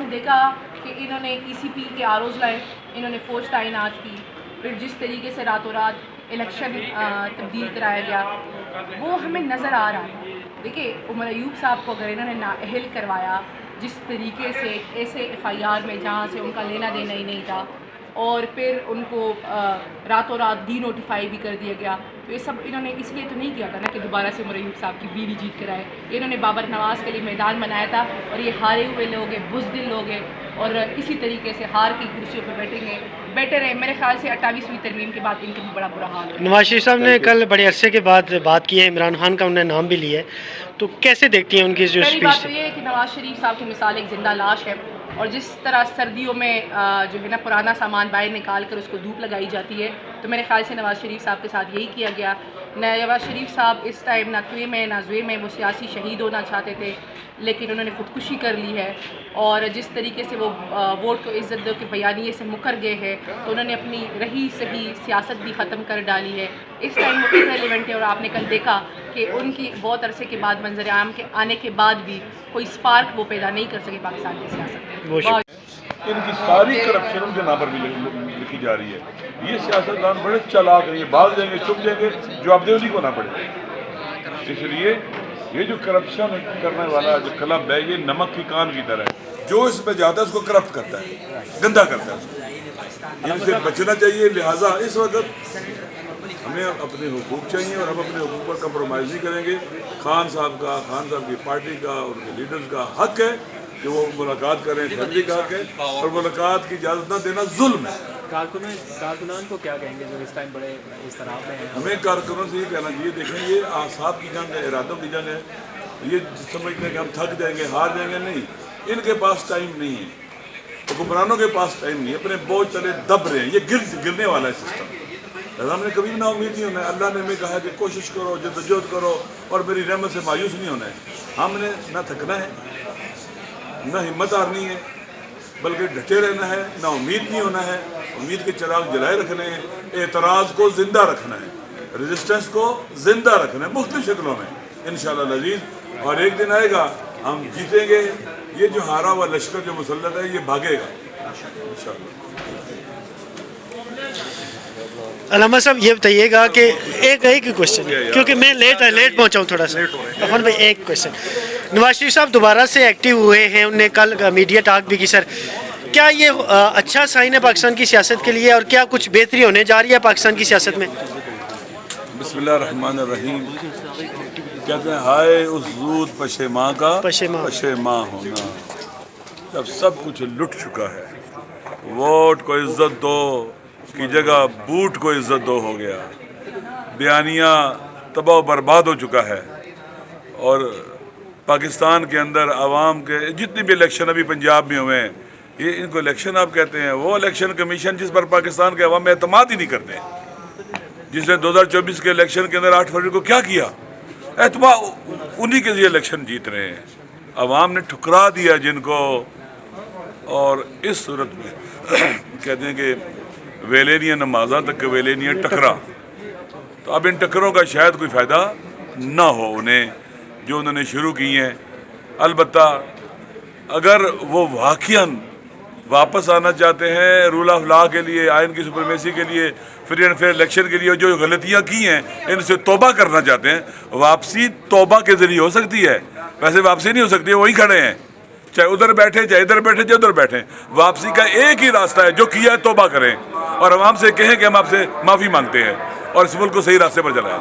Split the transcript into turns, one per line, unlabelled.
نے دیکھا کہ انہوں نے ECP کے ROs لائے, انہوں نے فوج تعینات کی, پھر جس طریقے سے راتوں رات الیکشن تبدیل کرایا گیا وہ ہمیں نظر آ رہا ہے. دیکھیے عمر ایوب صاحب کو اگر انہوں نے نااہل کروایا جس طریقے سے ایسے FIR میں جہاں سے ان کا لینا دینا ہی نہیں تھا, اور پھر ان کو راتوں رات ڈی نوٹیفائی بھی کر دیا گیا, تو یہ سب انہوں نے اس لیے تو نہیں کیا تھا نا کہ دوبارہ سے عمر ایوب صاحب کی بیوی جیت کر آئے. انہوں نے بابر نواز کے لیے میدان بنایا تھا, اور یہ ہارے ہوئے لوگ ہیں, بزدل لوگ ہیں, اور اسی طریقے سے ہار کی کرسیوں پہ بیٹھیں گے, بیٹر ہے. میرے خیال سے 28ویں ترمیم کے بعد ان کا بھی بڑا برا حال ہے.
نواز شریف صاحب نے کل بڑے عرصے کے بعد بات کی ہے, عمران خان کا انہوں نے نام بھی لیا ہے, تو کیسے دیکھتی ہیں ان کی جو
پہلی
اسپیچ
بات تو یہ ہے کہ نواز شریف صاحب کی مثال ایک زندہ لاش ہے, اور جس طرح سردیوں میں جو ہے نا پرانا سامان باہر نکال کر اس کو دھوپ لگائی جاتی ہے, تو میرے خیال سے نواز شریف صاحب کے ساتھ یہی کیا گیا. نواز شریف صاحب اس ٹائم نہ کنویں میں نہ زوے میں وہ سیاسی شہید ہونا چاہتے تھے, لیکن انہوں نے خودکشی کر لی ہے, اور جس طریقے سے وہ ووٹ کو عزت دو کے بیانیے سے مکر گئے ہیں, تو انہوں نے اپنی رہی صحیح سیاست بھی ختم کر ڈالی ہے. اس ٹائم وہ irrelevant ہے, اور آپ نے کل دیکھا کہ ان کی بہت عرصے کے بعد منظر عام کے آنے کے بعد بھی کوئی اسپارک وہ پیدا نہیں کر سکے پاکستان کی سیاست میں.
ان کی ساری کرپشن ان کے نام پر بھی لکھی جا رہی ہے. یہ سیاستدان بڑے چلاک ہیں, یہ بھاگ جائیں گے, چھپ جائیں گے, جواب دے انہیں کو نہ پڑے. اس لیے یہ جو کرپشن کرنے والا جو کلب ہے, یہ نمک کی کان کی طرح ہے, جو اس پہ جاتا ہے اس کو کرپٹ کرتا ہے, گندا کرتا ہے اس کو. ان سے بچنا چاہیے. لہٰذا اس وقت ہمیں اپنے حقوق چاہیے, اور ہم اپنے حقوق پر کمپرومائز نہیں کریں گے. خان صاحب کی پارٹی کا, ان کے لیڈرز کا حق ہے کہ وہ ملاقات کریں, فیملی کا حق ہے, اور ملاقات کی اجازت نہ دینا ظلم ہے.
کارکنان کو کیا کہیں گے جو اس ٹائم بڑے اس طرح میں ہیں؟
ہمیں کارکنوں سے یہ کہنا چاہیے, دیکھیں یہ اعصاب کی جنگ ہے, ارادوں کی جنگ ہے. یہ سمجھتے ہیں کہ ہم تھک جائیں گے, ہار جائیں گے, نہیں. ان کے پاس ٹائم نہیں ہے, حکمرانوں کے پاس ٹائم نہیں ہے, اپنے بوجھ تلے دب رہے ہیں. یہ گرنے والا ہے سسٹم. ہم نے کبھی بھی نا امید نہیں ہونا ہے. اللہ نے ہمیں کہا کہ کوشش کرو, جدوجہد کرو, اور میری رحمت سے مایوس نہیں ہونا ہے. ہم نے نہ تھکنا ہے, نہ ہمت ہارنی ہے, بلکہ ڈٹے رہنا ہے. نہ امید نہیں ہونا ہے, امید کے چراغ جلائے رکھنے ہیں. اعتراض کو زندہ رکھنا ہے, ریزسٹنس کو زندہ رکھنا ہے, مختلف شکلوں میں انشاءاللہ العزیز. اور ایک دن آئے گا ہم جیتیں گے. یہ جو ہارا ہوا لشکر جو مسلط ہے, یہ بھاگے گا انشاءاللہ.
علامہ صاحب یہ بتائیے گا کہ ایک ہی کوشچن, کیونکہ میں لیٹ پہنچا ہوں تھوڑا سا. عفان بھائی ایک کوشچن, نواز شریف صاحب دوبارہ سے ایکٹیو ہوئے ہیں, انہوں نے کل میڈیا ٹاک بھی کی. سر کیا یہ اچھا سائن ہے پاکستان کی سیاست کے لیے, اور کیا کچھ بہتری ہونے جا رہی ہے پاکستان کی سیاست میں؟
بسم اللہ الرحمن الرحیم. کہتے ہیں ہائے اس زود پشیماں کا پشیماں ہونا, جب سب کچھ لٹ چکا ہے. ووٹ کو عزت دو کی جگہ بوٹ کو عزت دو ہو گیا. بیانیہ تباہ و برباد ہو چکا ہے. اور پاکستان کے اندر عوام کے جتنی بھی الیکشن ابھی پنجاب میں ہوئے ہیں, یہ ان کو الیکشن آپ کہتے ہیں. وہ الیکشن کمیشن جس پر پاکستان کے عوام اعتماد ہی نہیں کرتے, جس نے 2024 کے الیکشن کے اندر 8 فروری کو کیا کیا, اعتماد انہی کے لیے الیکشن جیت رہے ہیں. عوام نے ٹھکرا دیا جن کو. اور اس صورت میں کہتے ہیں کہ ویلے نہیں نمازاں تک کہ ویلے نہیں ٹکرا. تو اب ان ٹکروں کا شاید کوئی فائدہ نہ ہو انہیں جو انہوں نے شروع کی ہیں. البتہ اگر وہ واقعاً واپس آنا چاہتے ہیں رول آف لا کے لیے, آئین کی سپریمیسی کے لیے, فری اینڈ فیئر الیکشن کے لیے, جو غلطیاں کی ہیں ان سے توبہ کرنا چاہتے ہیں, واپسی توبہ کے ذریعے ہو سکتی ہے. ویسے واپسی نہیں ہو سکتی ہے, وہیں کھڑے ہیں, چاہے ادھر بیٹھے, چاہے ادھر بیٹھے, چاہے ادھر بیٹھے. واپسی کا ایک ہی راستہ ہے, جو کیا ہے توبہ کریں, اور عوام سے کہیں کہ ہم آپ سے معافی مانگتے ہیں, اور اس ملک کو صحیح راستے پر چلائیں.